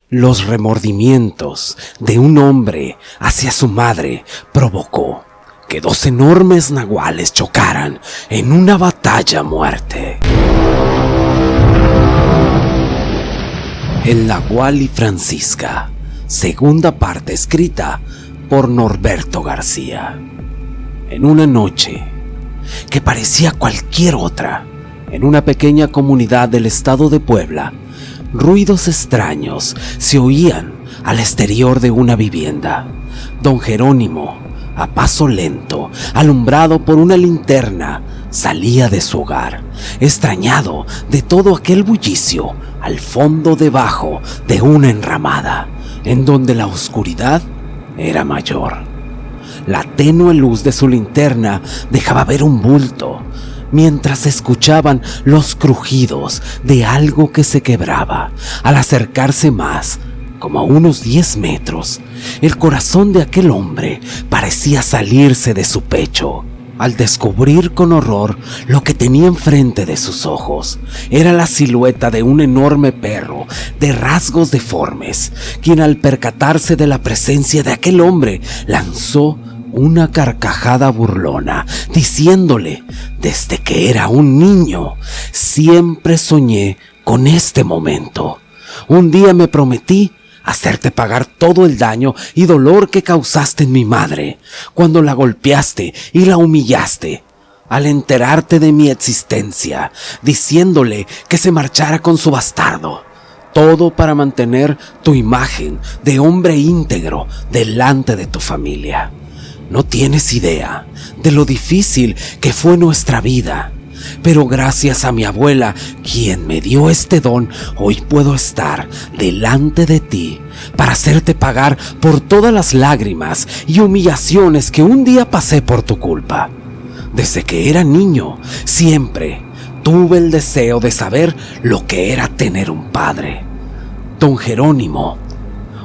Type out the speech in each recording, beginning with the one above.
Los remordimientos de un hombre hacia su madre provocó que dos enormes nahuales chocaran en una batalla a muerte. El Nahual y Francisca, segunda parte escrita por Norberto García. En una noche que parecía cualquier otra, en una pequeña comunidad del estado de Puebla, ruidos extraños se oían al exterior de una vivienda. Don Jerónimo, a paso lento, alumbrado por una linterna, salía de su hogar, extrañado de todo aquel bullicio, al fondo debajo de una enramada, en donde la oscuridad era mayor. La tenue luz de su linterna dejaba ver un bulto, mientras se escuchaban los crujidos de algo que se quebraba. Al acercarse más, como a unos 10 metros, el corazón de aquel hombre parecía salirse de su pecho. Al descubrir con horror lo que tenía enfrente de sus ojos, era la silueta de un enorme perro de rasgos deformes, quien al percatarse de la presencia de aquel hombre lanzó una carcajada burlona, diciéndole: desde que era un niño, siempre soñé con este momento. Un día me prometí hacerte pagar todo el daño y dolor que causaste en mi madre, cuando la golpeaste y la humillaste, al enterarte de mi existencia, diciéndole que se marchara con su bastardo. Todo para mantener tu imagen de hombre íntegro delante de tu familia. No tienes idea de lo difícil que fue nuestra vida, pero gracias a mi abuela, quien me dio este don, hoy puedo estar delante de ti para hacerte pagar por todas las lágrimas y humillaciones que un día pasé por tu culpa. Desde que era niño, siempre tuve el deseo de saber lo que era tener un padre. Don Jerónimo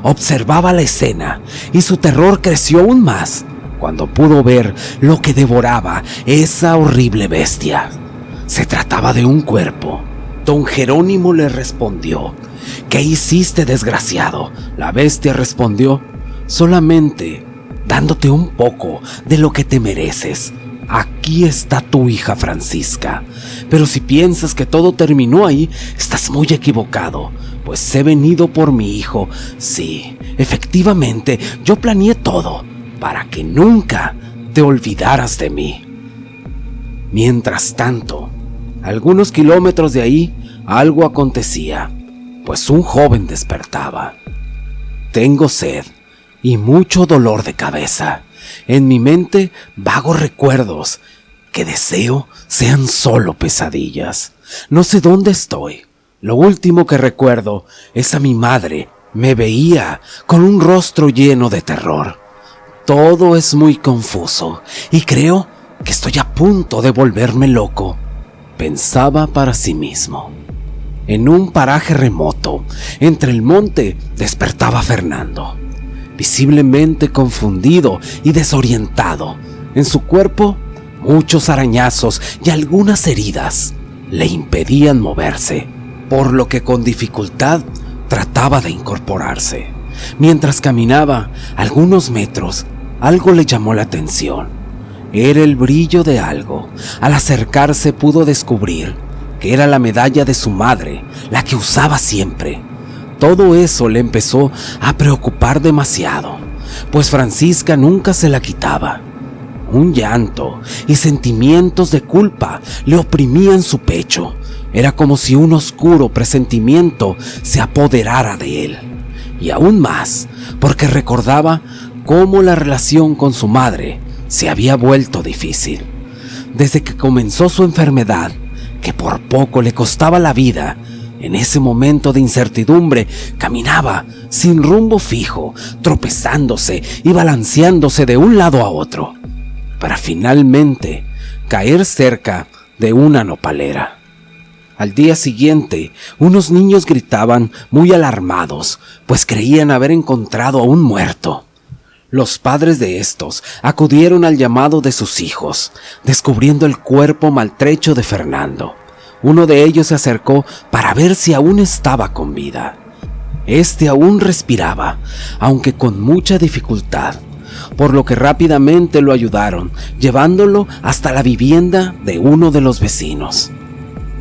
observaba la escena y su terror creció aún más cuando pudo ver lo que devoraba esa horrible bestia. Se trataba de un cuerpo. Don Jerónimo le respondió: ¿qué hiciste, desgraciado? La bestia respondió: solamente dándote un poco de lo que te mereces. Aquí está tu hija Francisca. Pero si piensas que todo terminó ahí, estás muy equivocado, pues he venido por mi hijo. Sí, efectivamente, yo planeé todo para que nunca te olvidaras de mí. Mientras tanto, algunos kilómetros de ahí, algo acontecía, pues un joven despertaba. Tengo sed y mucho dolor de cabeza. En mi mente, vagos recuerdos que deseo sean solo pesadillas. No sé dónde estoy. Lo último que recuerdo es a mi madre. Me veía con un rostro lleno de terror. Todo es muy confuso y creo que estoy a punto de volverme loco, pensaba para sí mismo. En un paraje remoto, entre el monte, despertaba Fernando, visiblemente confundido y desorientado. En su cuerpo, muchos arañazos y algunas heridas le impedían moverse, por lo que con dificultad trataba de incorporarse. Mientras caminaba algunos metros, algo le llamó la atención. Era el brillo de algo. Al acercarse pudo descubrir que era la medalla de su madre, la que usaba siempre. Todo eso le empezó a preocupar demasiado, pues Francisca nunca se la quitaba. Un llanto y sentimientos de culpa le oprimían su pecho. Era como si un oscuro presentimiento se apoderara de él. Y aún más, porque recordaba cómo la relación con su madre se había vuelto difícil. Desde que comenzó su enfermedad, que por poco le costaba la vida, en ese momento de incertidumbre caminaba sin rumbo fijo, tropezándose y balanceándose de un lado a otro, para finalmente caer cerca de una nopalera. Al día siguiente, unos niños gritaban muy alarmados, pues creían haber encontrado a un muerto. Los padres de estos acudieron al llamado de sus hijos, descubriendo el cuerpo maltrecho de Fernando. Uno de ellos se acercó para ver si aún estaba con vida. Este aún respiraba, aunque con mucha dificultad, por lo que rápidamente lo ayudaron, llevándolo hasta la vivienda de uno de los vecinos.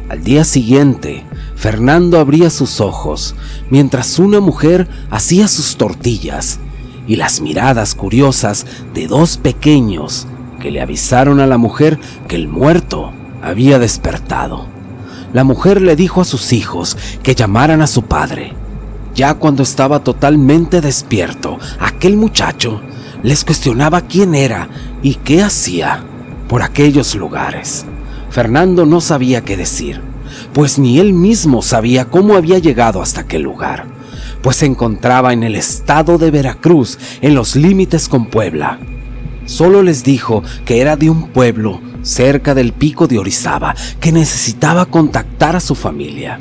Al día siguiente, Fernando abría sus ojos mientras una mujer hacía sus tortillas, y las miradas curiosas de dos pequeños que le avisaron a la mujer que el muerto había despertado. La mujer le dijo a sus hijos que llamaran a su padre. Ya cuando estaba totalmente despierto, aquel muchacho les cuestionaba quién era y qué hacía por aquellos lugares. Fernando no sabía qué decir, pues ni él mismo sabía cómo había llegado hasta aquel lugar, pues se encontraba en el estado de Veracruz, en los límites con Puebla. Solo les dijo que era de un pueblo cerca del pico de Orizaba, que necesitaba contactar a su familia.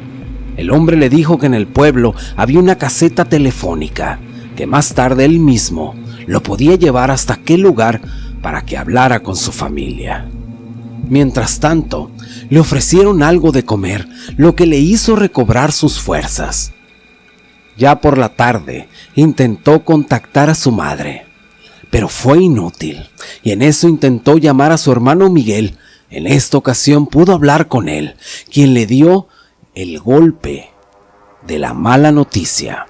El hombre le dijo que en el pueblo había una caseta telefónica, que más tarde él mismo lo podía llevar hasta aquel lugar para que hablara con su familia. Mientras tanto, le ofrecieron algo de comer, lo que le hizo recobrar sus fuerzas. Ya por la tarde, intentó contactar a su madre, pero fue inútil, y en eso intentó llamar a su hermano Miguel. En esta ocasión pudo hablar con él, quien le dio el golpe de la mala noticia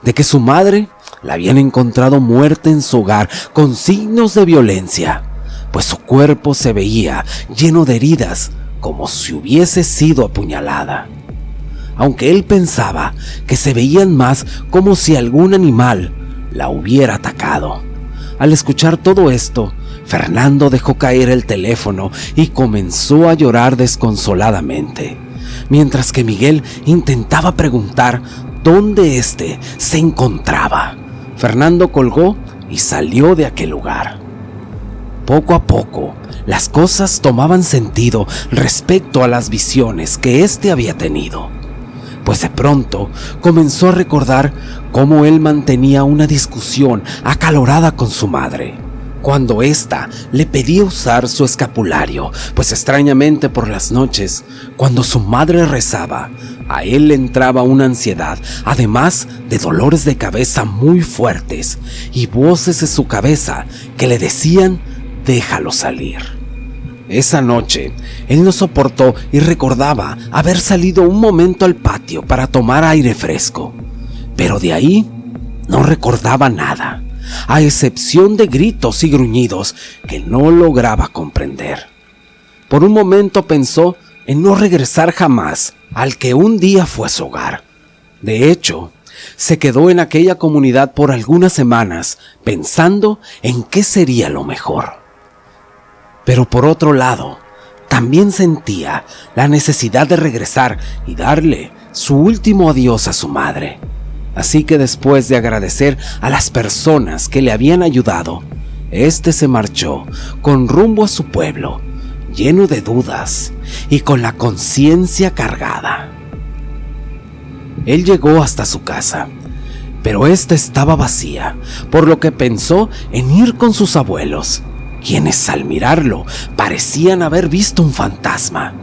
de que su madre la habían encontrado muerta en su hogar con signos de violencia, pues su cuerpo se veía lleno de heridas como si hubiese sido apuñalada. Aunque él pensaba que se veían más como si algún animal la hubiera atacado. Al escuchar todo esto, Fernando dejó caer el teléfono y comenzó a llorar desconsoladamente, mientras que Miguel intentaba preguntar dónde éste se encontraba. Fernando colgó y salió de aquel lugar. Poco a poco, las cosas tomaban sentido respecto a las visiones que éste había tenido, pues de pronto comenzó a recordar cómo él mantenía una discusión acalorada con su madre, cuando ésta le pedía usar su escapulario, pues extrañamente por las noches, cuando su madre rezaba, a él le entraba una ansiedad, además de dolores de cabeza muy fuertes y voces en su cabeza que le decían: déjalo salir. Esa noche, él no soportó y recordaba haber salido un momento al patio para tomar aire fresco, pero de ahí no recordaba nada, a excepción de gritos y gruñidos que no lograba comprender. Por un momento pensó en no regresar jamás al que un día fue su hogar. De hecho, se quedó en aquella comunidad por algunas semanas pensando en qué sería lo mejor. Pero por otro lado, también sentía la necesidad de regresar y darle su último adiós a su madre. Así que después de agradecer a las personas que le habían ayudado, este se marchó con rumbo a su pueblo, lleno de dudas y con la conciencia cargada. Él llegó hasta su casa, pero esta estaba vacía, por lo que pensó en ir con sus abuelos, quienes al mirarlo parecían haber visto un fantasma.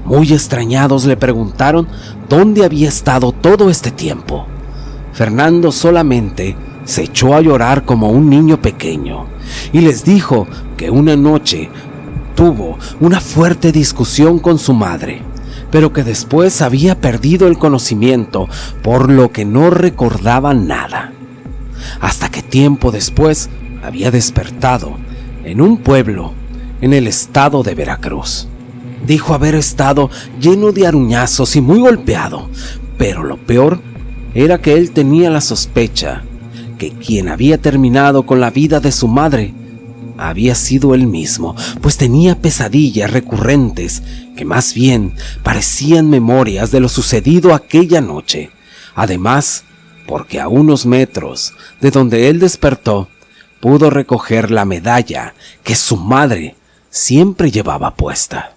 Muy extrañados le preguntaron dónde había estado todo este tiempo. Fernando solamente se echó a llorar como un niño pequeño y les dijo que una noche tuvo una fuerte discusión con su madre, pero que después había perdido el conocimiento, por lo que no recordaba nada, hasta que tiempo después había despertado en un pueblo en el estado de Veracruz. Dijo haber estado lleno de aruñazos y muy golpeado, pero lo peor era que él tenía la sospecha que quien había terminado con la vida de su madre había sido él mismo, pues tenía pesadillas recurrentes que más bien parecían memorias de lo sucedido aquella noche. Además, porque a unos metros de donde él despertó, pudo recoger la medalla que su madre siempre llevaba puesta.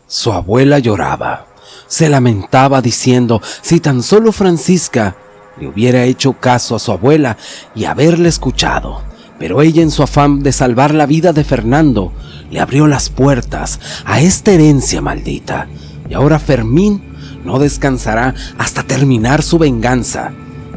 Su abuela lloraba, se lamentaba diciendo si tan solo Francisca le hubiera hecho caso a su abuela y haberle escuchado, pero ella, en su afán de salvar la vida de Fernando, le abrió las puertas a esta herencia maldita, y ahora Fermín no descansará hasta terminar su venganza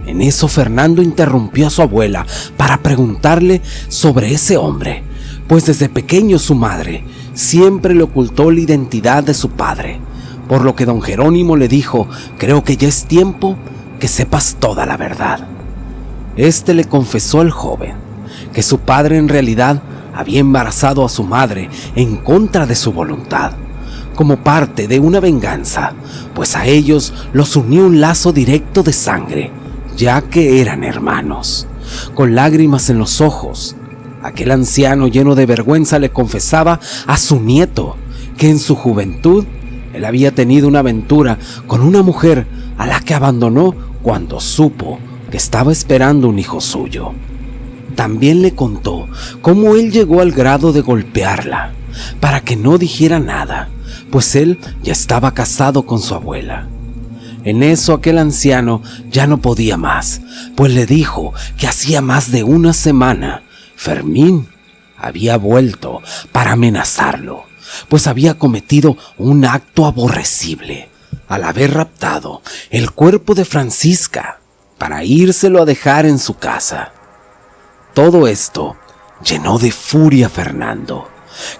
En eso Fernando interrumpió a su abuela para preguntarle sobre ese hombre, pues desde pequeño su madre siempre le ocultó la identidad de su padre, por lo que don Jerónimo le dijo: creo que ya es tiempo que sepas toda la verdad. Este le confesó al joven que su padre en realidad había embarazado a su madre en contra de su voluntad, como parte de una venganza, pues a ellos los unió un lazo directo de sangre, ya que eran hermanos. Con lágrimas en los ojos, aquel anciano lleno de vergüenza le confesaba a su nieto que en su juventud él había tenido una aventura con una mujer a la que abandonó cuando supo que estaba esperando un hijo suyo. También le contó cómo él llegó al grado de golpearla para que no dijera nada, pues él ya estaba casado con su abuela. En eso aquel anciano ya no podía más, pues le dijo que hacía más de una semana Fermín había vuelto para amenazarlo, pues había cometido un acto aborrecible al haber raptado el cuerpo de Francisca para írselo a dejar en su casa. Todo esto llenó de furia a Fernando,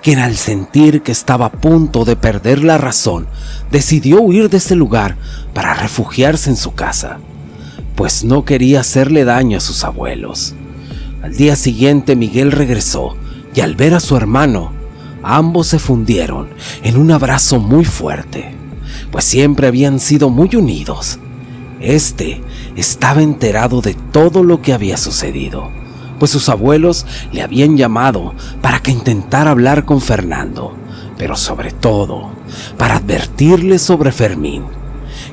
quien al sentir que estaba a punto de perder la razón, decidió huir de ese lugar para refugiarse en su casa, pues no quería hacerle daño a sus abuelos. Al día siguiente Miguel regresó y al ver a su hermano, ambos se fundieron en un abrazo muy fuerte, pues siempre habían sido muy unidos. Este estaba enterado de todo lo que había sucedido, pues sus abuelos le habían llamado para que intentara hablar con Fernando, pero sobre todo para advertirle sobre Fermín,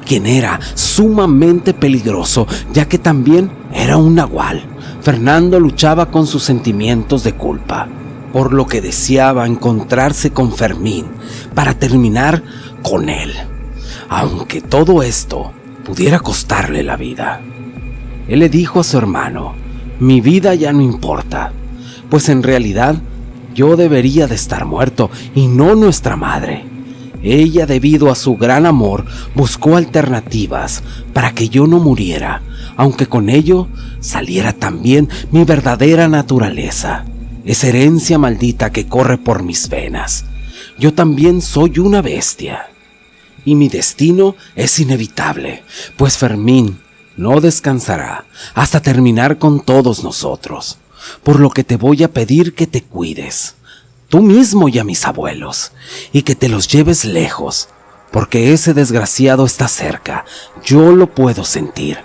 quien era sumamente peligroso, ya que también era un nahual. Fernando luchaba con sus sentimientos de culpa, por lo que deseaba encontrarse con Fermín para terminar con él, aunque todo esto pudiera costarle la vida. Él le dijo a su hermano: mi vida ya no importa, pues en realidad yo debería de estar muerto y no nuestra madre. Ella, debido a su gran amor, buscó alternativas para que yo no muriera, aunque con ello saliera también mi verdadera naturaleza, esa herencia maldita que corre por mis venas. Yo también soy una bestia, y mi destino es inevitable, pues Fermín no descansará hasta terminar con todos nosotros, por lo que te voy a pedir que te cuides, tú mismo y a mis abuelos, y que te los lleves lejos, porque ese desgraciado está cerca, yo lo puedo sentir.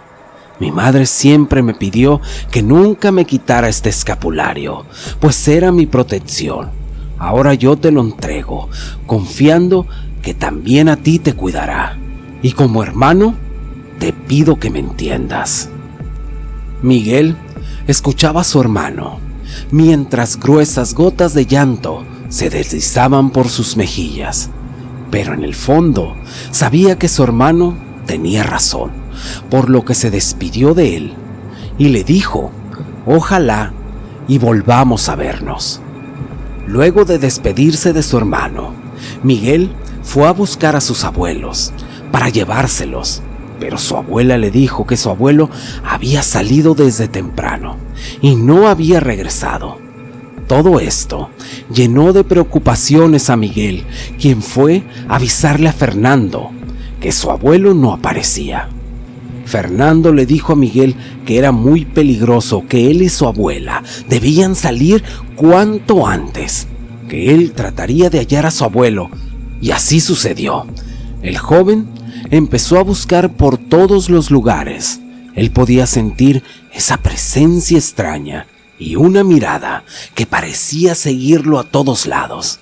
Mi madre siempre me pidió que nunca me quitara este escapulario, pues era mi protección. Ahora yo te lo entrego, confiando que también a ti te cuidará, y como hermano, te pido que me entiendas. Miguel escuchaba a su hermano, mientras gruesas gotas de llanto se deslizaban por sus mejillas, pero en el fondo sabía que su hermano tenía razón, por lo que se despidió de él y le dijo: ojalá y volvamos a vernos. Luego de despedirse de su hermano, Miguel fue a buscar a sus abuelos para llevárselos, pero su abuela le dijo que su abuelo había salido desde temprano y no había regresado. Todo esto llenó de preocupaciones a Miguel, quien fue a avisarle a Fernando que su abuelo no aparecía. Fernando le dijo a Miguel que era muy peligroso, que él y su abuela debían salir cuanto antes, que él trataría de hallar a su abuelo, y así sucedió. El joven empezó a buscar por todos los lugares. Él podía sentir esa presencia extraña y una mirada que parecía seguirlo a todos lados.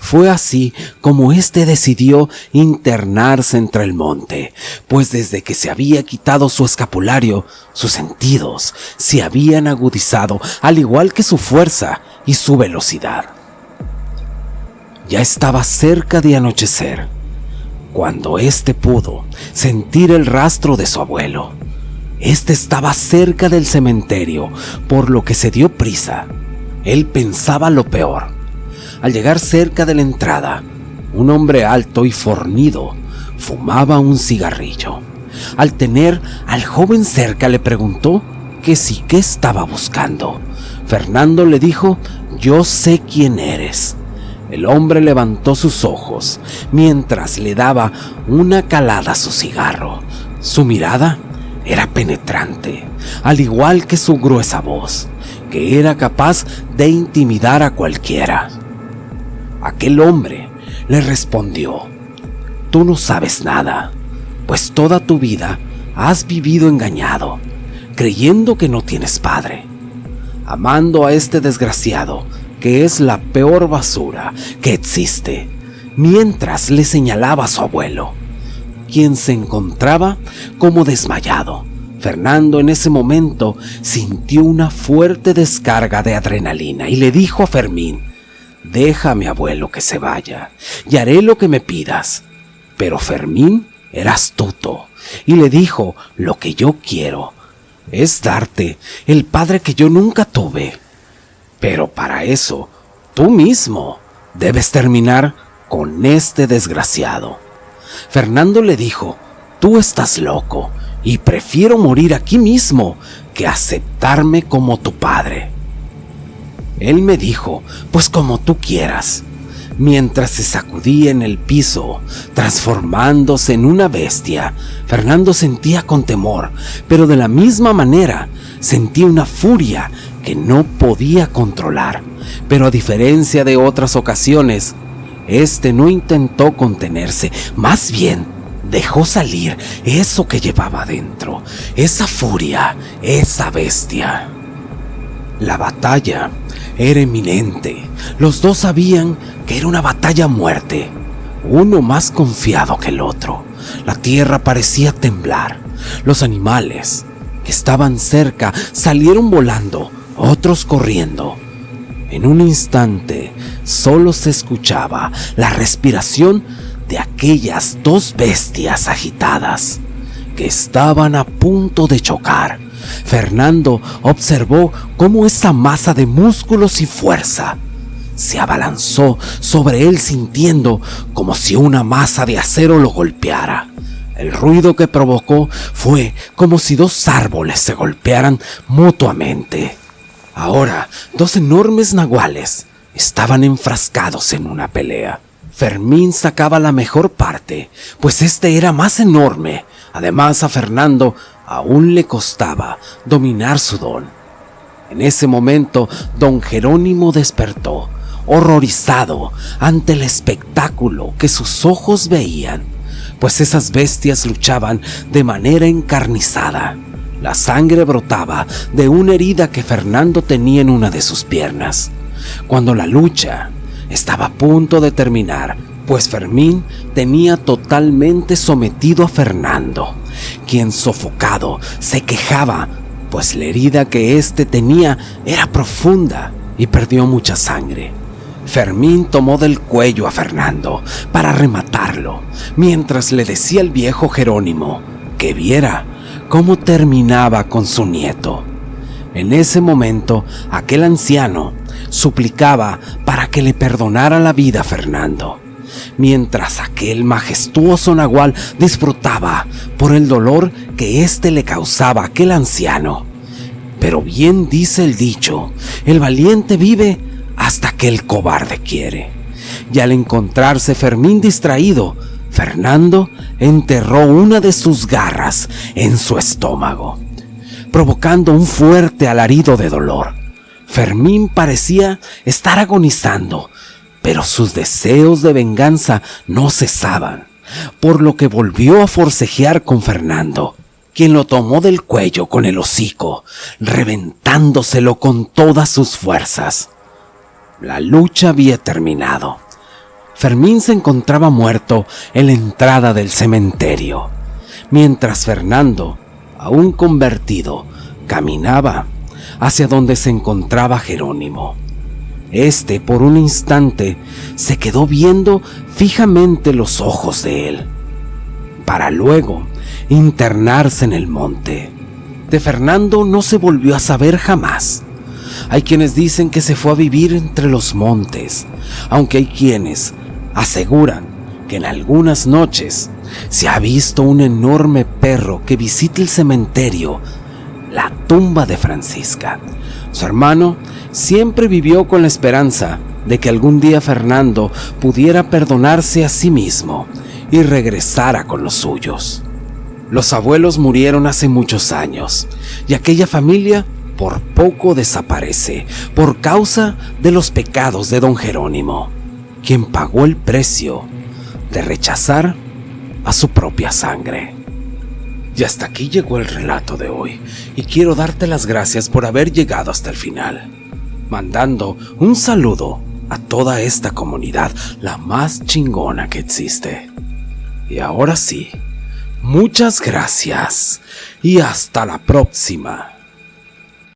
Fue así como éste decidió internarse entre el monte, pues desde que se había quitado su escapulario, sus sentidos se habían agudizado, al igual que su fuerza y su velocidad. Ya estaba cerca de anochecer, cuando éste pudo sentir el rastro de su abuelo. Este estaba cerca del cementerio, por lo que se dio prisa. Él pensaba lo peor. Al llegar cerca de la entrada, un hombre alto y fornido fumaba un cigarrillo. Al tener al joven cerca, le preguntó que sí, qué estaba buscando. Fernando le dijo: yo sé quién eres. El hombre levantó sus ojos mientras le daba una calada a su cigarro. Su mirada era penetrante, al igual que su gruesa voz, que era capaz de intimidar a cualquiera. Aquel hombre le respondió: tú no sabes nada, pues toda tu vida has vivido engañado, creyendo que no tienes padre, amando a este desgraciado que es la peor basura que existe, mientras le señalaba a su abuelo, quien se encontraba como desmayado. Fernando en ese momento sintió una fuerte descarga de adrenalina y le dijo a Fermín: deja a mi abuelo que se vaya y haré lo que me pidas. Pero Fermín era astuto y le dijo: lo que yo quiero es darte el padre que yo nunca tuve. Pero para eso, tú mismo debes terminar con este desgraciado. Fernando le dijo: tú estás loco y prefiero morir aquí mismo que aceptarme como tu padre. Él me dijo: pues como tú quieras. Mientras se sacudía en el piso, transformándose en una bestia, Fernando sentía con temor, pero de la misma manera sentía una furia que no podía controlar. Pero a diferencia de otras ocasiones, este no intentó contenerse, más bien dejó salir eso que llevaba dentro, esa furia, esa bestia. La batalla era inminente. Los dos sabían que era una batalla a muerte, uno más confiado que el otro. La tierra parecía temblar. Los animales que estaban cerca salieron volando, otros corriendo. En un instante solo se escuchaba la respiración de aquellas dos bestias agitadas que estaban a punto de chocar. Fernando observó cómo esa masa de músculos y fuerza se abalanzó sobre él, sintiendo como si una masa de acero lo golpeara. El ruido que provocó fue como si dos árboles se golpearan mutuamente. Ahora, dos enormes nahuales estaban enfrascados en una pelea. Fermín sacaba la mejor parte, pues este era más enorme. Además, a Fernando aún le costaba dominar su don. En ese momento, don Jerónimo despertó, horrorizado ante el espectáculo que sus ojos veían, pues esas bestias luchaban de manera encarnizada. La sangre brotaba de una herida que Fernando tenía en una de sus piernas. Cuando la lucha estaba a punto de terminar, pues Fermín tenía totalmente sometido a Fernando, quien sofocado se quejaba, pues la herida que éste tenía era profunda y perdió mucha sangre. Fermín tomó del cuello a Fernando para rematarlo, mientras le decía al viejo Jerónimo que viera cómo terminaba con su nieto. En ese momento, aquel anciano suplicaba para que le perdonara la vida a Fernando, mientras aquel majestuoso nahual disfrutaba por el dolor que éste le causaba a aquel anciano. Pero bien dice el dicho: el valiente vive hasta que el cobarde quiere. Y al encontrarse Fermín distraído, Fernando enterró una de sus garras en su estómago, provocando un fuerte alarido de dolor. Fermín parecía estar agonizando, pero sus deseos de venganza no cesaban, por lo que volvió a forcejear con Fernando, quien lo tomó del cuello con el hocico, reventándoselo con todas sus fuerzas. La lucha había terminado. Fermín se encontraba muerto en la entrada del cementerio, mientras Fernando, aún convertido, caminaba hacia donde se encontraba Jerónimo. Este, por un instante, se quedó viendo fijamente los ojos de él, para luego internarse en el monte. De Fernando no se volvió a saber jamás. Hay quienes dicen que se fue a vivir entre los montes, aunque hay quienes aseguran que en algunas noches se ha visto un enorme perro que visita el cementerio, la tumba de Francisca. Su hermano siempre vivió con la esperanza de que algún día Fernando pudiera perdonarse a sí mismo y regresara con los suyos. Los abuelos murieron hace muchos años y aquella familia por poco desaparece por causa de los pecados de don Jerónimo, quien pagó el precio de rechazar a su propia sangre. Y hasta aquí llegó el relato de hoy, y quiero darte las gracias por haber llegado hasta el final, mandando un saludo a toda esta comunidad, la más chingona que existe. Y ahora sí, muchas gracias y hasta la próxima.